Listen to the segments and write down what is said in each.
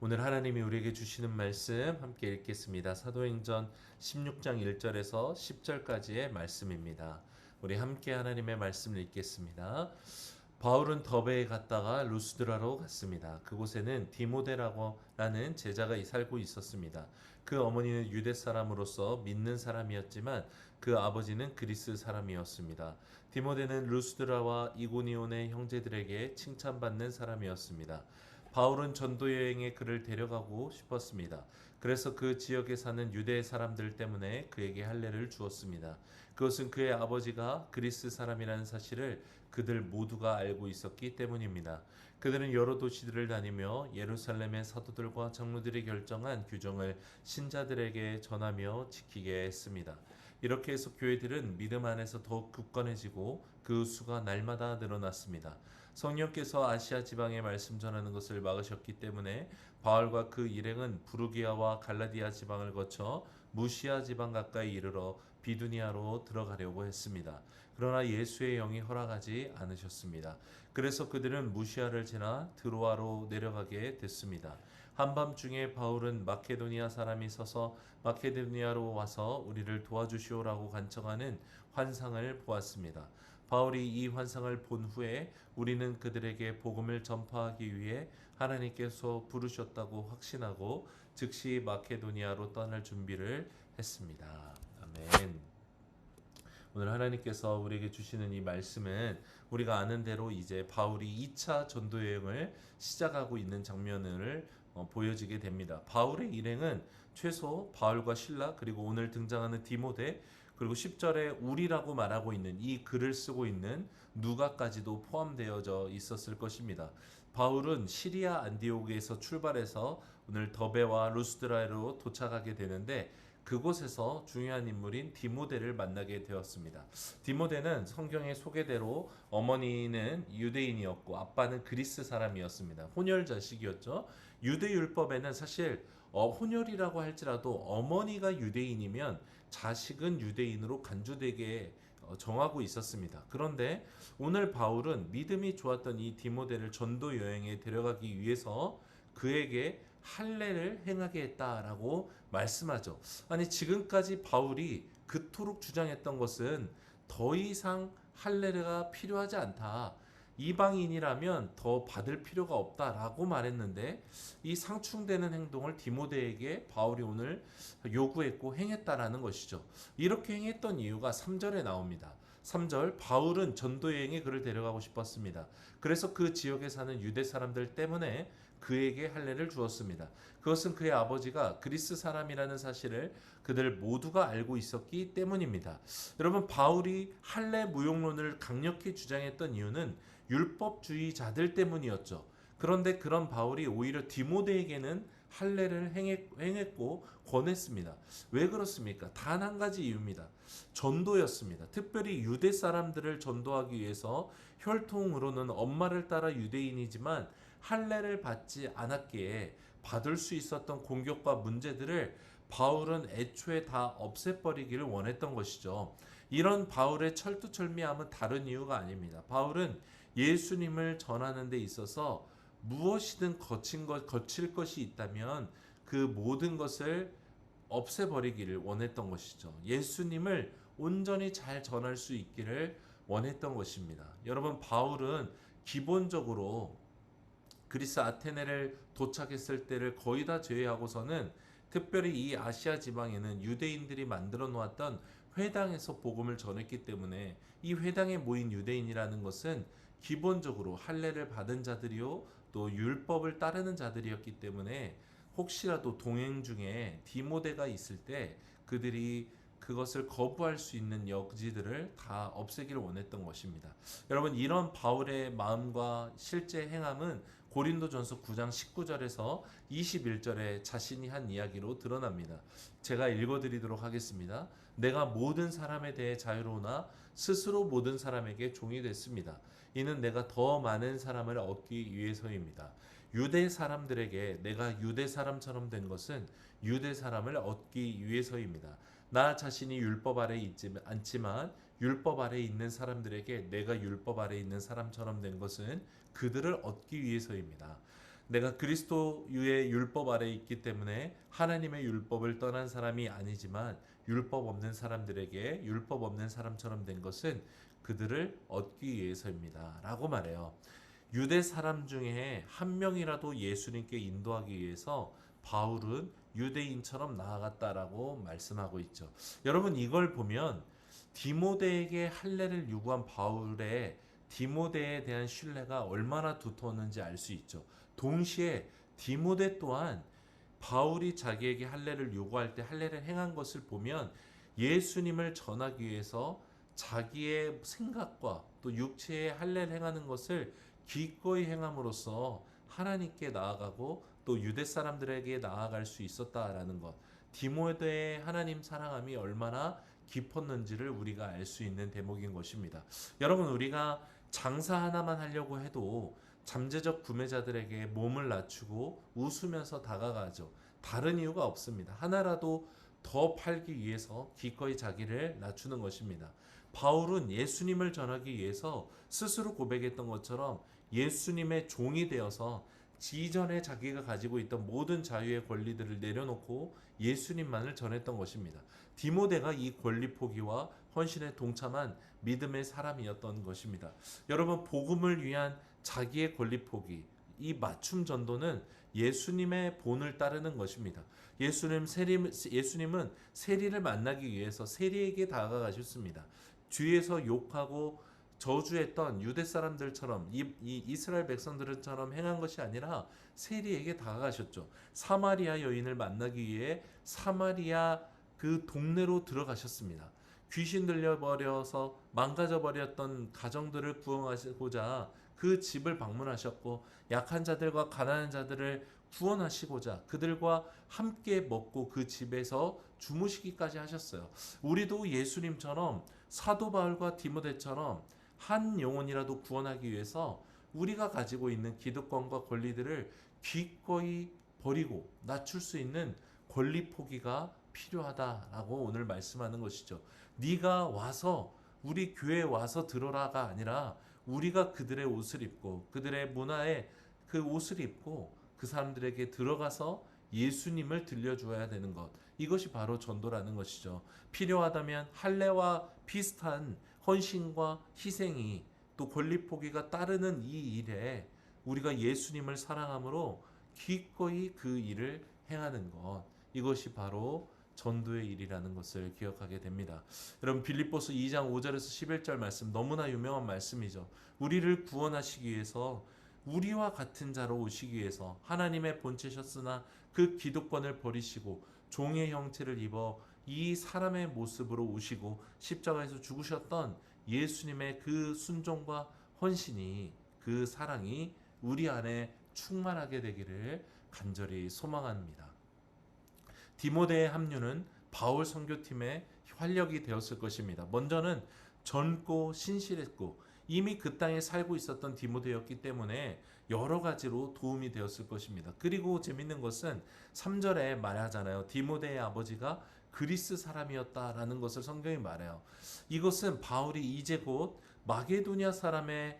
오늘 하나님이 우리에게 주시는 말씀 함께 읽겠습니다. 사도행전 16장 1절에서 10절까지의 말씀입니다. 우리 함께 하나님의 말씀을 읽겠습니다. 바울은 더베에 갔다가 루스드라로 갔습니다. 그곳에는 디모데라는 제자가 살고 있었습니다. 그 어머니는 유대 사람으로서 믿는 사람이었지만 그 아버지는 그리스 사람이었습니다. 디모데는 루스드라와 이고니온의 형제들에게 칭찬받는 사람이었습니다. 바울은 전도 여행에 그를 데려가고 싶었습니다. 그래서 그 지역에 사는 유대 사람들 때문에 그에게 할례를 주었습니다. 그것은 그의 아버지가 그리스 사람이라는 사실을 그들 모두가 알고 있었기 때문입니다. 그들은 여러 도시들을 다니며 예루살렘의 사도들과 장로들이 결정한 규정을 신자들에게 전하며 지키게 했습니다. 이렇게 해서 교회들은 믿음 안에서 더욱 굳건해지고 그 수가 날마다 늘어났습니다. 성령께서 아시아 지방에 말씀 전하는 것을 막으셨기 때문에 바울과 그 일행은 부르기아와 갈라디아 지방을 거쳐 무시아 지방 가까이 이르러 비두니아로 들어가려고 했습니다. 그러나 예수의 영이 허락하지 않으셨습니다. 그래서 그들은 무시아를 지나 드로아로 내려가게 됐습니다. 한밤중에 바울은 마케도니아 사람이 서서 마케도니아로 와서 우리를 도와주시오라고 간청하는 환상을 보았습니다. 바울이 이 환상을 본 후에 우리는 그들에게 복음을 전파하기 위해 하나님께서 부르셨다고 확신하고 즉시 마케도니아로 떠날 준비를 했습니다. 아멘. 오늘 하나님께서 우리에게 주시는 이 말씀은 우리가 아는 대로 이제 바울이 2차 전도 여행을 시작하고 있는 장면을 보여지게 됩니다. 바울의 일행은 최소 바울과 실라 그리고 오늘 등장하는 디모데 그리고 10절에 우리라고 말하고 있는 이 글을 쓰고 있는 누가까지도 포함되어져 있었을 것입니다. 바울은 시리아 안디오크에서 출발해서 오늘 더베와 루스드라로 도착하게 되는데 그곳에서 중요한 인물인 디모데를 만나게 되었습니다. 디모데는 성경의 소개대로 어머니는 유대인이었고 아빠는 그리스 사람이었습니다. 혼혈 자식이었죠. 유대 율법에는 사실 혼혈이라고 할지라도 어머니가 유대인이면 자식은 유대인으로 간주되게 정하고 있었습니다. 그런데 오늘 바울은 믿음이 좋았던 이 디모데를 전도 여행에 데려가기 위해서 그에게 할례를 행하게 했다라고 말씀하죠. 아니 지금까지 바울이 그토록 주장했던 것은 더 이상 할례가 필요하지 않다. 이방인이라면 더 받을 필요가 없다라고 말했는데 이 상충되는 행동을 디모데에게 바울이 오늘 요구했고 행했다라는 것이죠. 이렇게 행했던 이유가 3절에 나옵니다. 3절 바울은 전도 여행에 그를 데려가고 싶었습니다. 그래서 그 지역에 사는 유대 사람들 때문에 그에게 할례를 주었습니다. 그것은 그의 아버지가 그리스 사람이라는 사실을 그들 모두가 알고 있었기 때문입니다. 여러분 바울이 할례 무용론을 강력히 주장했던 이유는 율법주의자들 때문이었죠. 그런데 그런 바울이 오히려 디모데에게는 할례를 행했고 권했습니다. 왜 그렇습니까? 단 한 가지 이유입니다. 전도였습니다. 특별히 유대 사람들을 전도하기 위해서 혈통으로는 엄마를 따라 유대인이지만 할례를 받지 않았기에 받을 수 있었던 공격과 문제들을 바울은 애초에 다 없애버리기를 원했던 것이죠. 이런 바울의 철두철미함은 다른 이유가 아닙니다. 바울은 예수님을 전하는 데 있어서 무엇이든 거칠 것이 있다면 그 모든 것을 없애버리기를 원했던 것이죠. 예수님을 온전히 잘 전할 수 있기를 원했던 것입니다. 여러분 바울은 기본적으로 그리스 아테네를 도착했을 때를 거의 다 제외하고서는 특별히 이 아시아 지방에는 유대인들이 만들어 놓았던 회당에서 복음을 전했기 때문에 이 회당에 모인 유대인이라는 것은 기본적으로 할례를 받은 자들이요 또 율법을 따르는 자들이었기 때문에 혹시라도 동행 중에 디모데가 있을 때 그들이 그것을 거부할 수 있는 여지들을 다 없애기를 원했던 것입니다. 여러분 이런 바울의 마음과 실제 행함은 고린도전서 9장 19절에서 21절에 자신이 한 이야기로 드러납니다. 제가 읽어드리도록 하겠습니다. 내가 모든 사람에 대해 자유로우나 스스로 모든 사람에게 종이 됐습니다. 이는 내가 더 많은 사람을 얻기 위해서입니다. 유대 사람들에게 내가 유대 사람처럼 된 것은 유대 사람을 얻기 위해서입니다. 나 자신이 율법 아래 있지 않지만 율법 아래 있는 사람들에게 내가 율법 아래 있는 사람처럼 된 것은 그들을 얻기 위해서입니다. 내가 그리스도의 율법 아래 있기 때문에 하나님의 율법을 떠난 사람이 아니지만 율법 없는 사람들에게 율법 없는 사람처럼 된 것은 그들을 얻기 위해서입니다. 라고 말해요. 유대 사람 중에 한 명이라도 예수님께 인도하기 위해서 바울은 유대인처럼 나아갔다라고 말씀하고 있죠. 여러분 이걸 보면 디모데에게 할례를 요구한 바울의 디모데에 대한 신뢰가 얼마나 두터웠는지 알 수 있죠. 동시에 디모데 또한 바울이 자기에게 할례를 요구할 때 할례를 행한 것을 보면 예수님을 전하기 위해서 자기의 생각과 또 육체의 할례를 행하는 것을 기꺼이 행함으로써 하나님께 나아가고 또 유대 사람들에게 나아갈 수 있었다라는 것. 디모데의 하나님 사랑함이 얼마나 깊었는지를 우리가 알 수 있는 대목인 것입니다. 여러분 우리가 장사 하나만 하려고 해도 잠재적 구매자들에게 몸을 낮추고 웃으면서 다가가죠. 다른 이유가 없습니다. 하나라도 더 팔기 위해서 기꺼이 자기를 낮추는 것입니다. 바울은 예수님을 전하기 위해서 스스로 고백했던 것처럼 예수님의 종이 되어서 이전에 자기가 가지고 있던 모든 자유의 권리들을 내려놓고 예수님만을 전했던 것입니다. 디모데가 이 권리 포기와 헌신에 동참한 믿음의 사람이었던 것입니다. 여러분 복음을 위한 자기의 권리 포기, 이 맞춤 전도는 예수님의 본을 따르는 것입니다. 예수님은 세리를 만나기 위해서 세리에게 다가가셨습니다. 뒤에서 욕하고 저주했던 유대 사람들처럼 이 이스라엘 백성들처럼 행한 것이 아니라 세리에게 다가가셨죠. 사마리아 여인을 만나기 위해 사마리아 그 동네로 들어가셨습니다. 귀신 들려버려서 망가져버렸던 가정들을 구원하시고자 그 집을 방문하셨고 약한 자들과 가난한 자들을 구원하시고자 그들과 함께 먹고 그 집에서 주무시기까지 하셨어요. 우리도 예수님처럼 사도 바울과 디모데처럼 한 영혼이라도 구원하기 위해서 우리가 가지고 있는 기득권과 권리들을 기꺼이 버리고 낮출 수 있는 권리 포기가 필요하다라고 오늘 말씀하는 것이죠. 네가 와서 우리 교회에 와서 들어라가 아니라 우리가 그들의 옷을 입고 그들의 문화에 그 옷을 입고 그 사람들에게 들어가서 예수님을 들려주어야 되는 것. 이것이 바로 전도라는 것이죠. 필요하다면 할례와 비슷한 헌신과 희생이 또 권리 포기가 따르는 이 일에 우리가 예수님을 사랑함으로 기꺼이 그 일을 행하는 것. 이것이 바로 전도의 일이라는 것을 기억하게 됩니다. 여러분 빌립보서 2장 5절에서 11절 말씀 너무나 유명한 말씀이죠. 우리를 구원하시기 위해서 우리와 같은 자로 오시기 위해서 하나님의 본체셨으나 그 기득권을 버리시고 종의 형체를 입어 이 사람의 모습으로 오시고 십자가에서 죽으셨던 예수님의 그 순종과 헌신이 그 사랑이 우리 안에 충만하게 되기를 간절히 소망합니다. 디모데의 합류는 바울 선교팀의 활력이 되었을 것입니다. 먼저는 젊고 신실했고 이미 그 땅에 살고 있었던 디모데였기 때문에 여러 가지로 도움이 되었을 것입니다. 그리고 재밌는 것은 3절에 말하잖아요. 디모데의 아버지가 그리스 사람이었다라는 것을 성경이 말해요. 이것은 바울이 이제 곧 마게도냐 사람의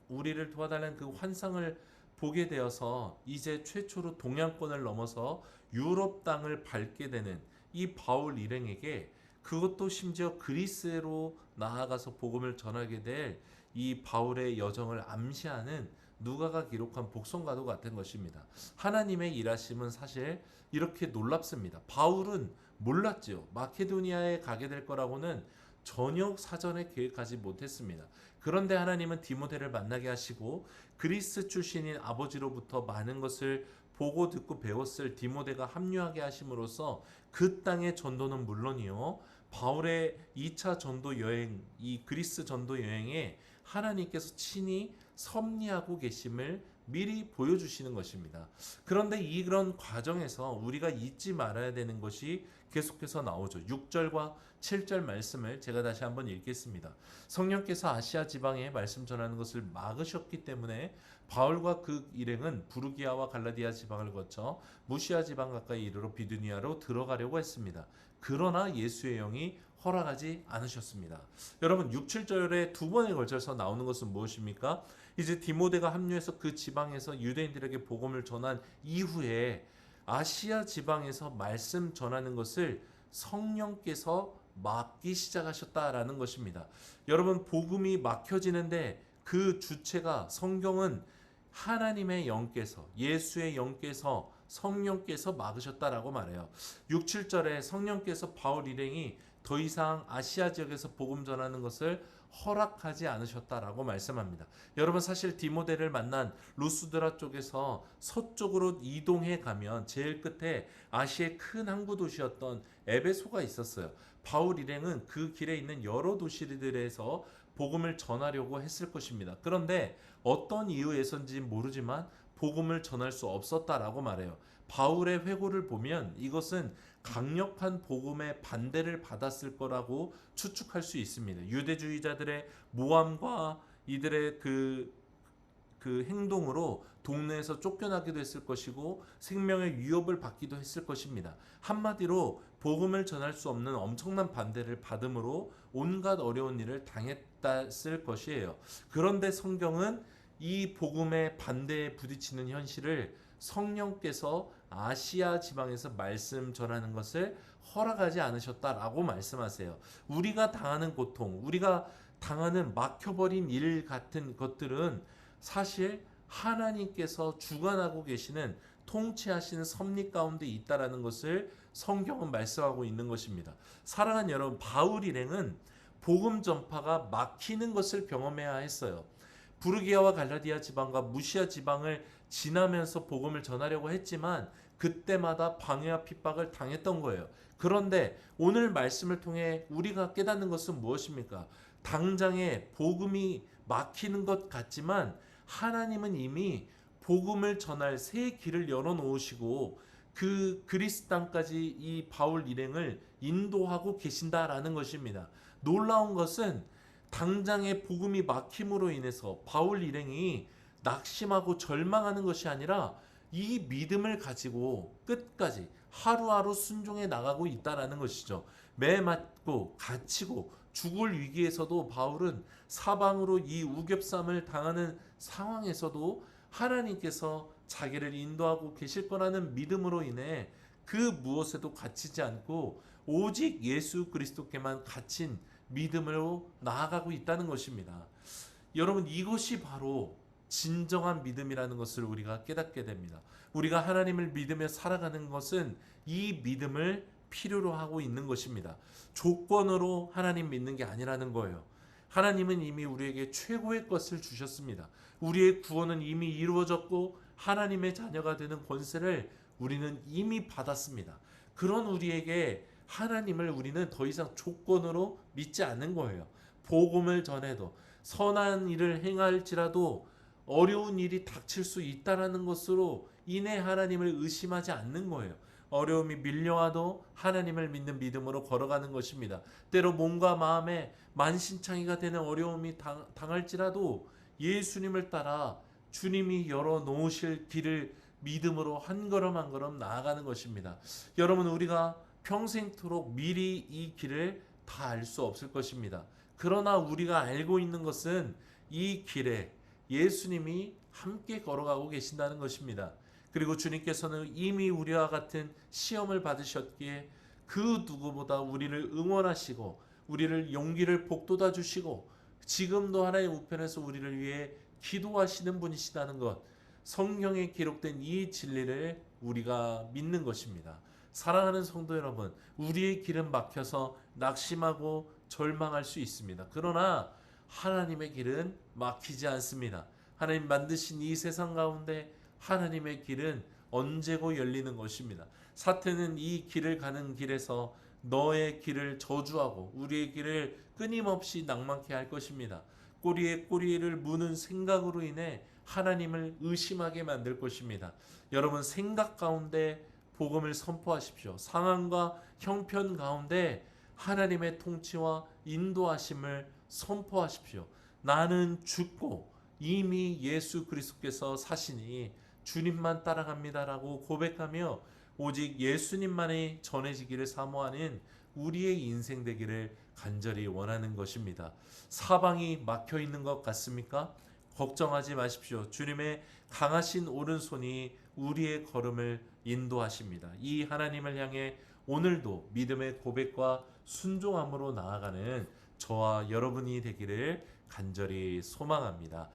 우리를 도와달라는 그 환상을 보게 되어서 이제 최초로 동양권을 넘어서 유럽 땅을 밟게 되는 이 바울 일행에게 그것도 심지어 그리스로 나아가서 복음을 전하게 될 이 바울의 여정을 암시하는 누가가 기록한 복선과도 같은 것입니다. 하나님의 일하심은 사실 이렇게 놀랍습니다. 바울은 몰랐지요. 마케도니아에 가게 될 거라고는 전혀 사전에 계획하지 못했습니다. 그런데 하나님은 디모데를 만나게 하시고 그리스 출신인 아버지로부터 많은 것을 보고 듣고 배웠을 디모데가 합류하게 하심으로써 그 땅의 전도는 물론이요. 바울의 2차 전도 여행, 이 그리스 전도 여행에 하나님께서 친히 섭리하고 계심을 미리 보여주시는 것입니다. 그런데 이런 과정에서 우리가 잊지 말아야 되는 것이 계속해서 나오죠. 6절과 7절 말씀을 제가 다시 한번 읽겠습니다. 성령께서 아시아 지방에 말씀 전하는 것을 막으셨기 때문에 바울과 그 일행은 부르기아와 갈라디아 지방을 거쳐 무시아 지방 가까이 이르러 비두니아로 들어가려고 했습니다. 그러나 예수의 영이 허락하지 않으셨습니다. 여러분 6, 7절에 두 번에 걸쳐서 나오는 것은 무엇입니까? 이제 디모데가 합류해서 그 지방에서 유대인들에게 복음을 전한 이후에 아시아 지방에서 말씀 전하는 것을 성령께서 막기 시작하셨다라는 것입니다. 여러분, 복음이 막혀지는데 그 주체가 성경은 하나님의 영께서, 예수의 영께서, 성령께서 막으셨다라고 말해요. 6, 7절에 성령께서 바울 일행이 더 이상 아시아 지역에서 복음 전하는 것을 허락하지 않으셨다라고 말씀합니다. 여러분, 사실 디모데를 만난 루스드라 쪽에서 서쪽으로 이동해 가면 제일 끝에 아시아의 큰 항구 도시였던 에베소가 있었어요. 바울 일행은 그 길에 있는 여러 도시들에서 복음을 전하려고 했을 것입니다. 그런데 어떤 이유에서인지 모르지만 복음을 전할 수 없었다라고 말해요. 바울의 회고를 보면 이것은 강력한 복음의 반대를 받았을 거라고 추측할 수 있습니다. 유대주의자들의 모함과 이들의 그 행동으로 동네에서 쫓겨나기도 했을 것이고 생명의 위협을 받기도 했을 것입니다. 한마디로 복음을 전할 수 없는 엄청난 반대를 받음으로 온갖 어려운 일을 당했을 것이에요. 그런데 성경은 이 복음의 반대에 부딪히는 현실을 성령께서 아시아 지방에서 말씀 전하는 것을 허락하지 않으셨다라고 말씀하세요. 우리가 당하는 고통, 우리가 당하는 막혀버린 일 같은 것들은 사실 하나님께서 주관하고 계시는 통치하시는 섭리 가운데 있다라는 것을 성경은 말씀하고 있는 것입니다. 사랑하는 여러분, 바울 일행은 복음 전파가 막히는 것을 경험해야 했어요. 부르기아와 갈라디아 지방과 무시아 지방을 지나면서 복음을 전하려고 했지만 그때마다 방해와 핍박을 당했던 거예요. 그런데 오늘 말씀을 통해 우리가 깨닫는 것은 무엇입니까? 당장에 복음이 막히는 것 같지만 하나님은 이미 복음을 전할 새 길을 열어놓으시고 그 그리스 땅까지 이 바울 일행을 인도하고 계신다라는 것입니다. 놀라운 것은 당장의 복음이 막힘으로 인해서 바울 일행이 낙심하고 절망하는 것이 아니라 이 믿음을 가지고 끝까지 하루하루 순종해 나가고 있다라는 것이죠. 매 맞고 갇히고 죽을 위기에서도 바울은 사방으로 이 우겹삼을 당하는 상황에서도 하나님께서 자기를 인도하고 계실 거라는 믿음으로 인해 그 무엇에도 갇히지 않고 오직 예수 그리스도께만 갇힌 믿음으로 나아가고 있다는 것입니다. 여러분, 이것이 바로 진정한 믿음이라는 것을 우리가 깨닫게 됩니다. 우리가 하나님을 믿으며 살아가는 것은 이 믿음을 필요로 하고 있는 것입니다. 조건으로 하나님 믿는 게 아니라는 거예요. 하나님은 이미 우리에게 최고의 것을 주셨습니다. 우리의 구원은 이미 이루어졌고 하나님의 자녀가 되는 권세를 우리는 이미 받았습니다. 그런 우리에게 하나님을 우리는 더 이상 조건으로 믿지 않는 거예요. 복음을 전해도 선한 일을 행할지라도 어려운 일이 닥칠 수 있다라는 것으로 인해 하나님을 의심하지 않는 거예요. 어려움이 밀려와도 하나님을 믿는 믿음으로 걸어가는 것입니다. 때로 몸과 마음에 만신창이가 되는 어려움이 당할지라도 예수님을 따라 주님이 열어놓으실 길을 믿음으로 한 걸음 한 걸음 나아가는 것입니다. 여러분, 우리가 평생토록 미리 이 길을 다 알 수 없을 것입니다. 그러나 우리가 알고 있는 것은 이 길에 예수님이 함께 걸어가고 계신다는 것입니다. 그리고 주님께서는 이미 우리와 같은 시험을 받으셨기에 그 누구보다 우리를 응원하시고 우리를 용기를 북돋아 주시고 지금도 하나님 우편에서 우리를 위해 기도하시는 분이시다는 것, 성경에 기록된 이 진리를 우리가 믿는 것입니다. 사랑하는 성도 여러분, 우리의 길은 막혀서 낙심하고 절망할 수 있습니다. 그러나 하나님의 길은 막히지 않습니다. 하나님 만드신 이 세상 가운데 하나님의 길은 언제고 열리는 것입니다. 사탄은 이 길을 가는 길에서 너의 길을 저주하고 우리의 길을 끊임없이 낭망케 할 것입니다. 꼬리에 꼬리를 무는 생각으로 인해 하나님을 의심하게 만들 것입니다. 여러분, 생각 가운데 복음을 선포하십시오. 상황과 형편 가운데 하나님의 통치와 인도하심을 선포하십시오. 나는 죽고 이미 예수 그리스도께서 사시니 주님만 따라갑니다라고 고백하며 오직 예수님만이 전해지기를 사모하는 우리의 인생 되기를 간절히 원하는 것입니다. 사방이 막혀 있는 것 같습니까? 걱정하지 마십시오. 주님의 강하신 오른손이 우리의 걸음을 인도하십니다. 이 하나님을 향해 오늘도 믿음의 고백과 순종함으로 나아가는 저와 여러분이 되기를 간절히 소망합니다.